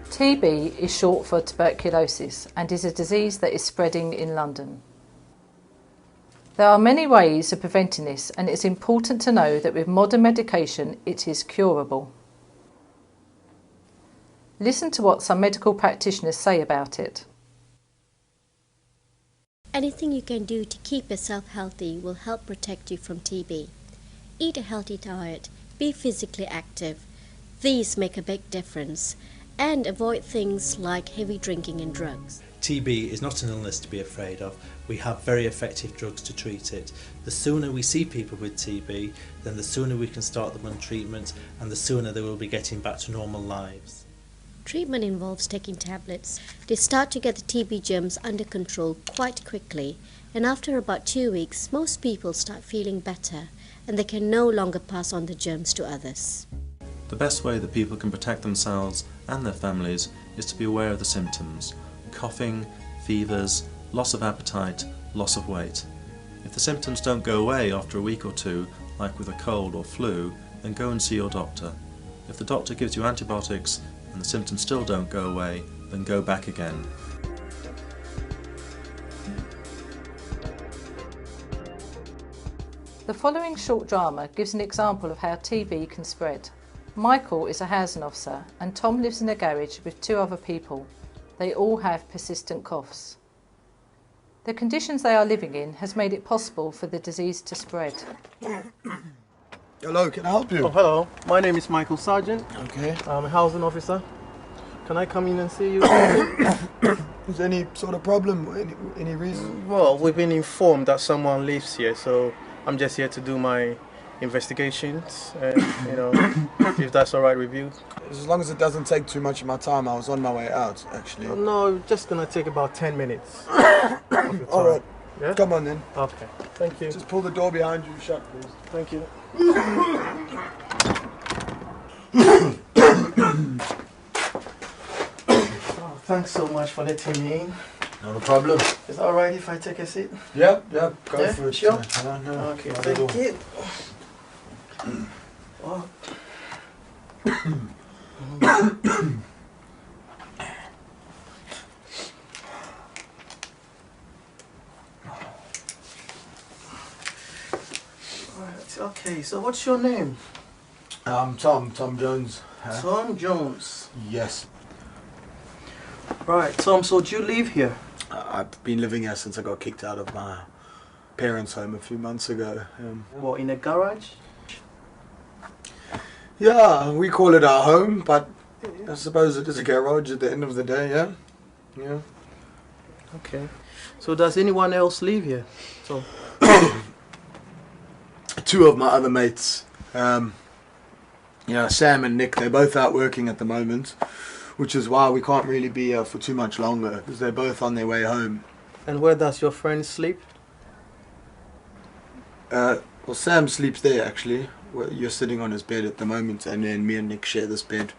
TB is short for tuberculosis and is a disease that is spreading in London. There are many ways of preventing this, and it's important to know that with modern medication it is curable. Listen to what some medical practitioners say about it. Anything you can do to keep yourself healthy will help protect you from TB. Eat a healthy diet, be physically active. These make a big difference. And avoid things like heavy drinking and drugs. TB is not an illness to be afraid of. We have very effective drugs to treat it. The sooner we see people with TB, then the sooner we can start them on treatment, and the sooner they will be getting back to normal lives. Treatment involves taking tablets. They start to get the TB germs under control quite quickly, and after about 2 weeks, most people start feeling better, and they can no longer pass on the germs to others. The best way that people can protect themselves and their families is to be aware of the symptoms: coughing, fevers, loss of appetite, loss of weight. If the symptoms don't go away after a week or two, like with a cold or flu, then go and see your doctor. If the doctor gives you antibiotics and the symptoms still don't go away, then go back again. The following short drama gives an example of how TB can spread. Michael is a housing officer and Tom lives in a garage with 2 other people. They all have persistent coughs. The conditions they are living in has made it possible for the disease to spread. Hello, can I help you? Oh, hello. My name is Michael Sargent. Okay. I'm a housing officer. Can I come in and see you? Is there any sort of problem? Any reason? Well, we've been informed that someone lives here, so I'm just here to do my investigations, if that's all right with you. As long as it doesn't take too much of my time. I was on my way out, actually. No, just gonna take about 10 minutes. Of your time. All right. Yeah? Come on then. Okay. Thank you. Just pull the door behind you shut, please. Thank you. Oh, thanks so much for letting me in. Not a problem. Is it all right if I take a seat? Yeah, go Yeah, for it. sure. No, Okay, thank you. Oh. Right, okay, so what's your name? Tom Jones. Tom Jones. Yes. Right, Tom, so do you live here? I've been living here since I got kicked out of my parents' home a few months ago. What, in a garage? Yeah, we call it our home, but I suppose it is a garage at the end of the day, yeah? Yeah. Okay. So does anyone else live here? So 2 of my other mates, Sam and Nick, they're both out working at the moment, which is why we can't really be here for too much longer, because they're both on their way home. And where does your friend sleep? Well, Sam sleeps there, actually. You're sitting on his bed at the moment, and then me and Nick share this bed.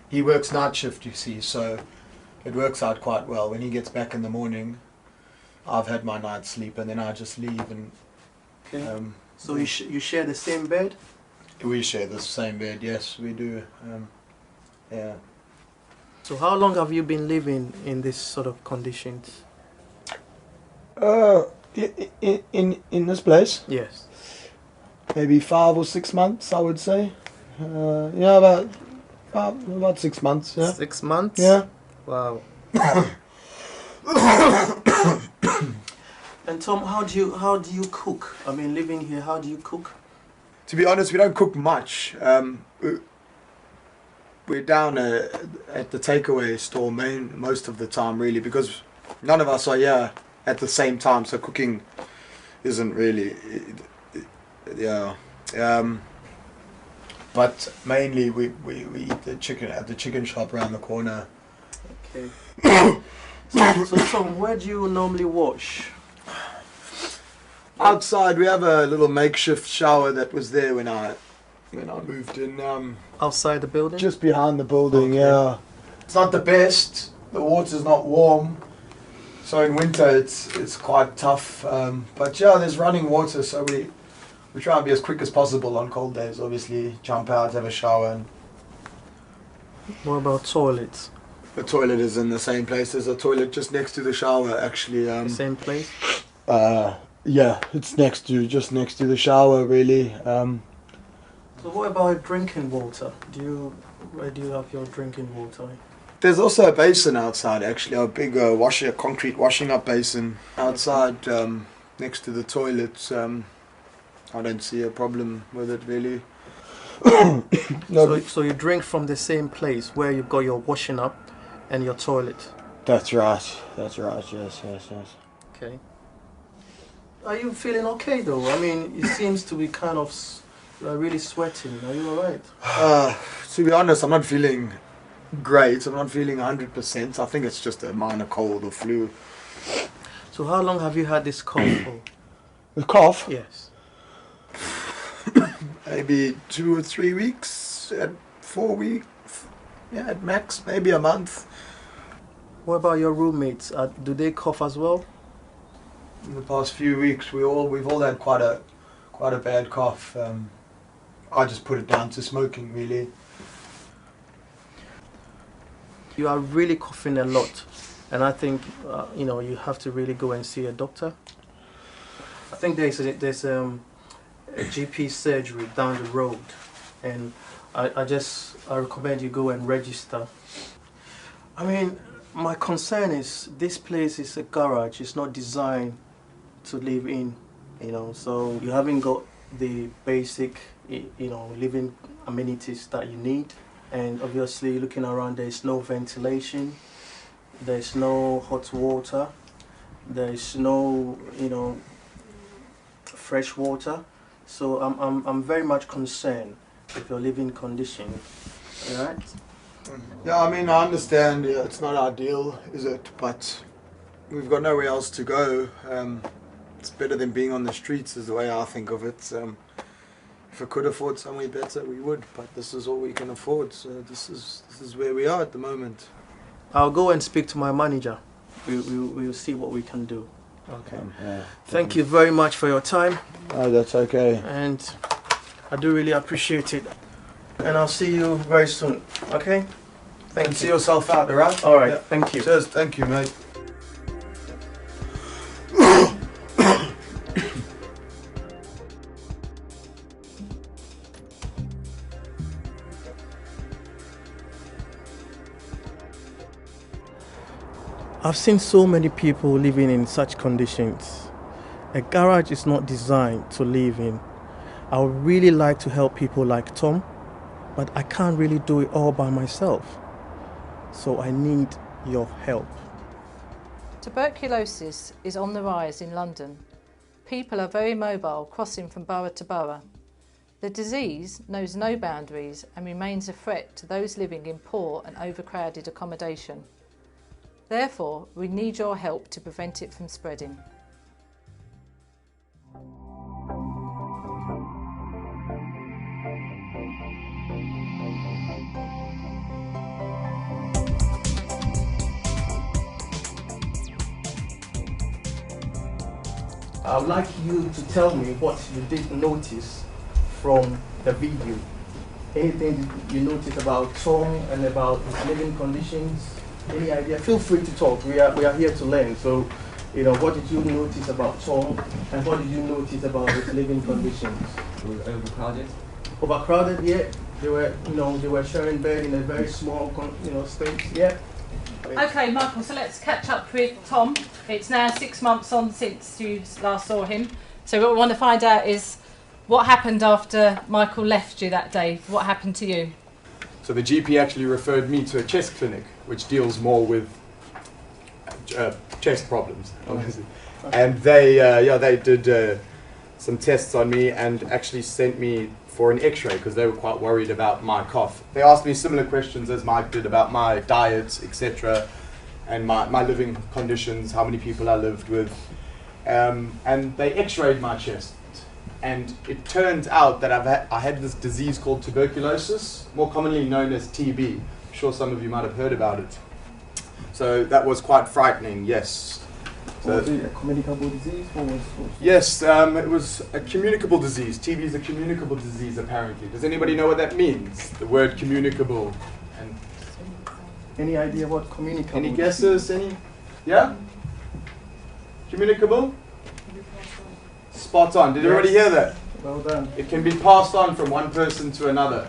He works night shift, you see, so it works out quite well. When he gets back in the morning, I've had my night's sleep, and then I just leave. And okay. So you share the same bed? We share the same bed, yes, we do. Yeah. So how long have you been living in this sort of conditions? In this place? Yes. Maybe 5 or 6 months, I would say. Yeah, about 6 months. Yeah. 6 months? Yeah. Wow. And Tom, how do you cook? I mean, living here, how do you cook? To be honest, we don't cook much. We're down at the takeaway store most of the time, really, because none of us are here at the same time, so cooking isn't really. Yeah. But mainly we eat the chicken at the chicken shop around the corner. Okay. So Tom, where do you normally wash? Outside, we have a little makeshift shower that was there when I moved in. Outside the building? Just behind the building, okay. yeah. It's not the best the water's not warm, so in winter it's quite tough. But yeah, there's running water, so we try and be as quick as possible on cold days. Obviously, jump out, have a shower. And What about toilets? the toilet is in the same place. There's a toilet just next to the shower, actually. The same place? Yeah, it's just next to the shower, really. So what about drinking water? Where do you have your drinking water? There's also a basin outside, actually, a big concrete washing up basin outside next to the toilet. I don't see a problem with it, really. No, So you drink from the same place where you've got your washing up and your toilet? that's right, yes. Okay. Are you feeling okay though? I mean, it seems to be kind of really sweating. Are you alright? To be honest, I'm not feeling great. I'm not feeling 100%. I think it's just a minor cold or flu. So how long have you had this cough for? The cough? Yes. Maybe 2 or 3 weeks, at 4 weeks, yeah, at max, maybe a month. What about your roommates? Do they cough as well? In the past few weeks, we've all had quite a bad cough. I just put it down to smoking, really. You are really coughing a lot, and I think you have to really go and see a doctor. I think there's a GP surgery down the road, and I recommend you go and register. I mean, my concern is this place is a garage. It's not designed to live in, so you haven't got the basic, living amenities that you need. And obviously, looking around, there's no ventilation, there's no hot water, there's no, fresh water. So I'm very much concerned with your living condition. All right? Yeah, I mean, I understand. Yeah, it's not ideal, is it? But we've got nowhere else to go. It's better than being on the streets, is the way I think of it. If I could afford somewhere better, we would. But this is all we can afford. So this is where we are at the moment. I'll go and speak to my manager. We'll see what we can do. Okay. Thank you very much for your time. Oh, that's okay. And I do really appreciate it. And I'll see you very soon. Okay? Thank you. See yourself out, alright? All right. Yeah. Thank you. Cheers. Thank you, mate. I've seen so many people living in such conditions. A garage is not designed to live in. I would really like to help people like Tom, but I can't really do it all by myself. So I need your help. Tuberculosis is on the rise in London. People are very mobile, crossing from borough to borough. The disease knows no boundaries and remains a threat to those living in poor and overcrowded accommodation. Therefore, we need your help to prevent it from spreading. I'd like you to tell me what you did notice from the video. Anything you noticed about Tom and about his living conditions? Any idea? Feel free to talk. We are here to learn. So, what did you notice about Tom, and what did you notice about his living conditions? It was overcrowded. Overcrowded, yeah. They were sharing bed in a very small, space. Yeah. Okay, Michael, so let's catch up with Tom. It's now 6 months on since you last saw him. So what we want to find out is what happened after Michael left you that day. What happened to you? So the GP actually referred me to a chest clinic, which deals more with chest problems, obviously. And they did some tests on me and actually sent me for an x-ray because they were quite worried about my cough. They asked me similar questions as Mike did about my diet, etc., and my living conditions, how many people I lived with. And they x-rayed my chest. And it turns out that I had this disease called tuberculosis, more commonly known as TB. I'm sure some of you might have heard about it. So that was quite frightening, yes. So, was it a communicable disease? yes, it was a communicable disease. TB is a communicable disease, apparently. Does anybody know what that means? The word communicable. And any idea what communicable? any guesses? Any? Yeah? Communicable? Spot on. Did everybody hear that? Well done. It can be passed on from one person to another.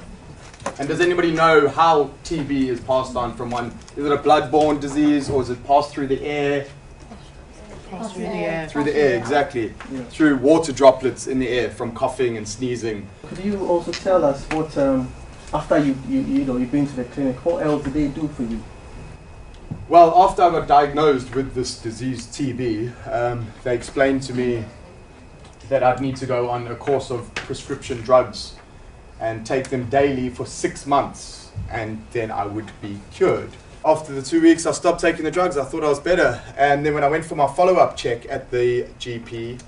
And does anybody know how TB is passed on from one? Is it a blood-borne disease, or is it passed through the air? Through the air. Through the air, exactly. Yeah. Through water droplets in the air from coughing and sneezing. Could you also tell us what, after you've been to the clinic, what else did they do for you? Well, after I got diagnosed with this disease, TB, they explained to me that I'd need to go on a course of prescription drugs and take them daily for 6 months, and then I would be cured. After the 2 weeks, I stopped taking the drugs. I thought I was better. And then when I went for my follow-up check at the GP,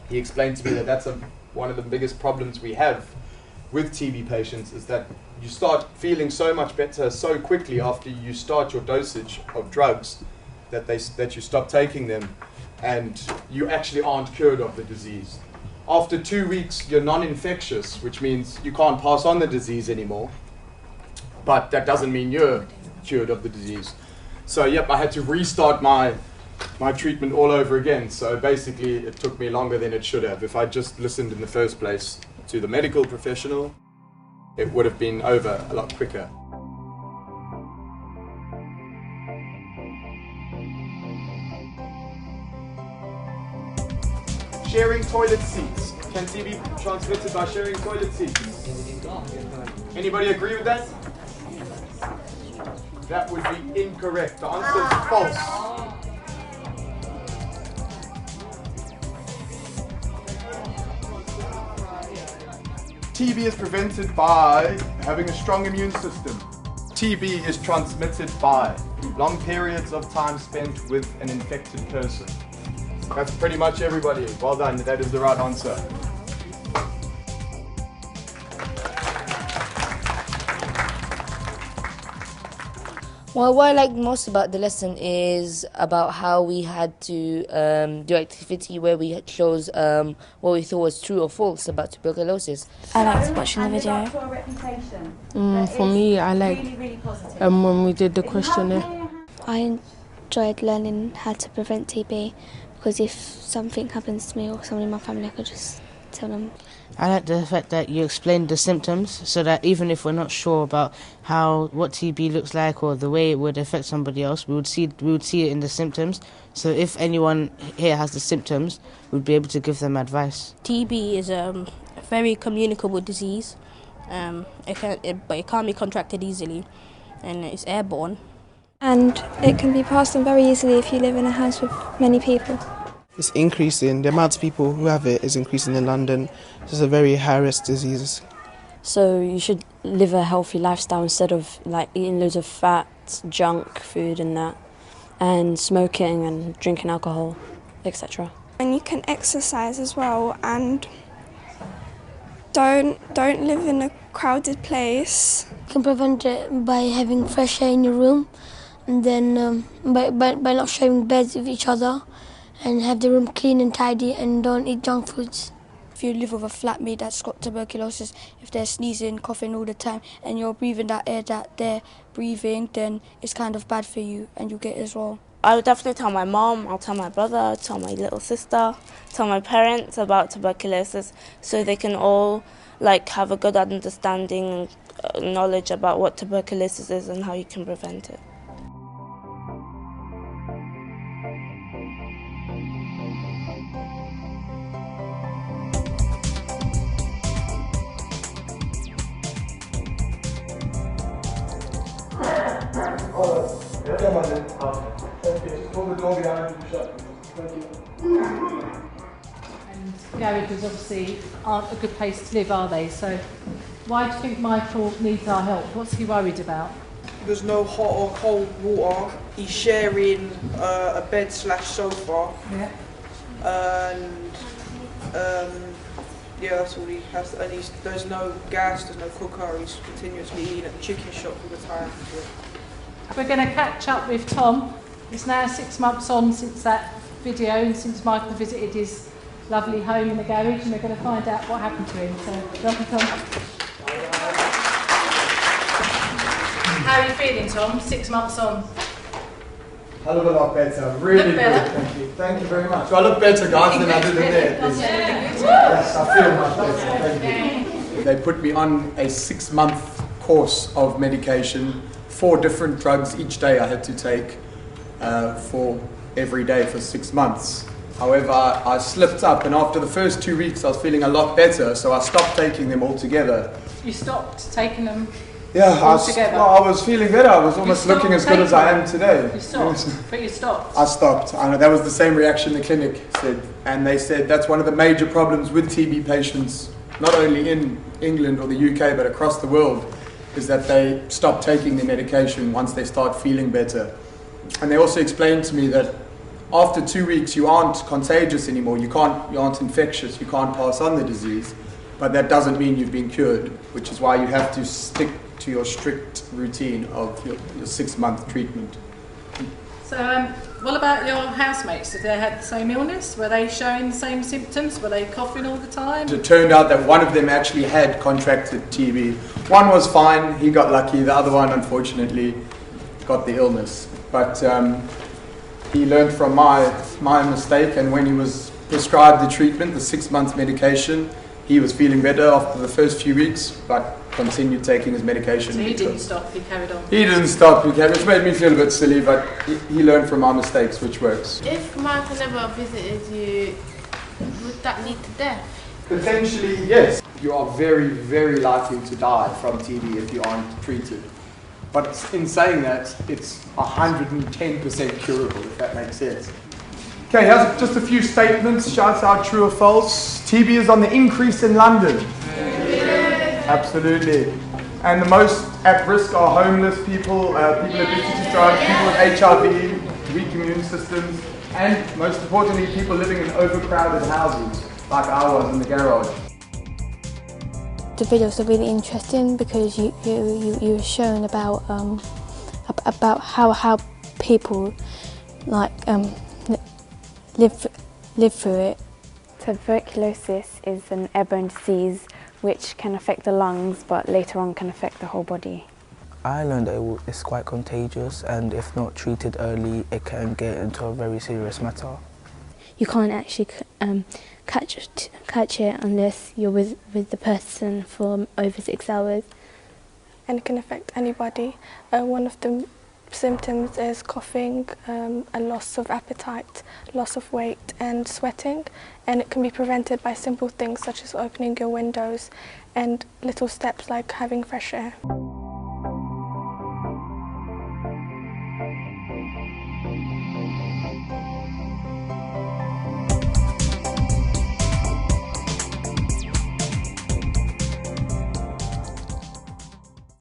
he explained to me that that's one of the biggest problems we have with TB patients, is that you start feeling so much better so quickly after you start your dosage of drugs that you stop taking them, and you actually aren't cured of the disease. After 2 weeks, you're non-infectious, which means you can't pass on the disease anymore. But that doesn't mean you're cured of the disease. So yep, I had to restart my treatment all over again. So basically it took me longer than it should have. If I just listened in the first place to the medical professional, it would have been over a lot quicker. Sharing toilet seats. Can TB be transmitted by sharing toilet seats? Anybody agree with that? That would be incorrect. The answer is false. TB is prevented by having a strong immune system. TB is transmitted by long periods of time spent with an infected person. That's pretty much everybody. Well done. That is the right answer. Well, what I like most about the lesson is about how we had to do activity where we chose what we thought was true or false about tuberculosis. I liked watching the video. For me, I liked when we did the questionnaire. I enjoyed learning how to prevent TB, because if something happens to me or someone in my family, I could just tell them. I like the fact that you explained the symptoms, so that even if we're not sure about what TB looks like or the way it would affect somebody else, we would see it in the symptoms. So if anyone here has the symptoms, we'd be able to give them advice. TB is a very communicable disease, but it can't be contracted easily, and it's airborne. And it can be passed on very easily if you live in a house with many people. It's increasing, the amount of people who have it is increasing in London. It's a very high-risk disease. So you should live a healthy lifestyle instead of like eating loads of fat, junk food and that, and smoking and drinking alcohol, etc. And you can exercise as well, and don't live in a crowded place. You can prevent it by having fresh air in your room, and then by not sharing beds with each other, and have the room clean and tidy, and don't eat junk foods. If you live with a flatmate that's got tuberculosis, if they're sneezing, coughing all the time, and you're breathing that air that they're breathing, then it's kind of bad for you, and you get it as well. I would definitely tell my mom, I'll tell my brother, I'll tell my little sister, tell my parents about tuberculosis, so they can all have a good understanding and knowledge about what tuberculosis is and how you can prevent it. Come on then. Okay, just hold the door behind you shut. Thank you. And garages obviously aren't a good place to live, are they? So why do you think Michael needs our help? What's he worried about? There's no hot or cold water. He's sharing a bed/sofa. Yeah. And yeah, that's all he has. And there's no gas, there's no cooker. He's continuously eating at the chicken shop all the time. we're going to catch up with Tom. It's now 6 months on since that video and since Michael visited his lovely home in the garage, and we're going to find out what happened to him. So, welcome, Tom. How are you feeling, Tom? 6 months on. Hell of a lot better. Really good. Thank you. Thank you very much. Do I look better, guys, than I did in there? Yes, I feel much better. Thank you. They put me on a 6-month course of medication, 4 different drugs each day I had to take for every day for 6 months. However, I slipped up, and after the first 2 weeks I was feeling a lot better, so I stopped taking them altogether. You stopped taking them? Yeah, altogether? I was feeling better. I was almost looking as good as I am today. You stopped, but you stopped? I stopped. I know that was the same reaction the clinic said, and they said that's one of the major problems with TB patients, not only in England or the UK but across the world, is that they stop taking their medication once they start feeling better. And they also explained to me that after 2 weeks you aren't contagious anymore, you aren't infectious, you can't pass on the disease, but that doesn't mean you've been cured, which is why you have to stick to your strict routine of your 6-month treatment. So what about your housemates? Did they have the same illness? Were they showing the same symptoms? Were they coughing all the time? It turned out that one of them actually had contracted TB. One was fine, he got lucky, the other one unfortunately got the illness. But he learned from my mistake, and when he was prescribed the treatment, the 6-month medication, he was feeling better after the first few weeks, but continued taking his medication. So he didn't stop, he carried on? He didn't stop, which made me feel a bit silly, but he learned from our mistakes, which works. If Michael never visited you, would that lead to death? Potentially, yes. You are very, very likely to die from TB if you aren't treated. But in saying that, it's 110% curable, if that makes sense. Okay, here's just a few statements. Shouts out true or false. TB is on the increase in London. Absolutely. And the most at risk are homeless people, people addicted to drugs, people with HIV, weak immune systems, and most importantly, people living in overcrowded houses, like I was in the garage. The videos are really interesting because you were shown about how people like live through it. Tuberculosis is an airborne disease which can affect the lungs but later on can affect the whole body. I learned that it's quite contagious, and if not treated early it can get into a very serious matter. You can't actually catch it unless you're with the person for over 6 hours. And it can affect anybody. One of the symptoms is coughing, a loss of appetite, loss of weight and sweating, and it can be prevented by simple things such as opening your windows and little steps like having fresh air.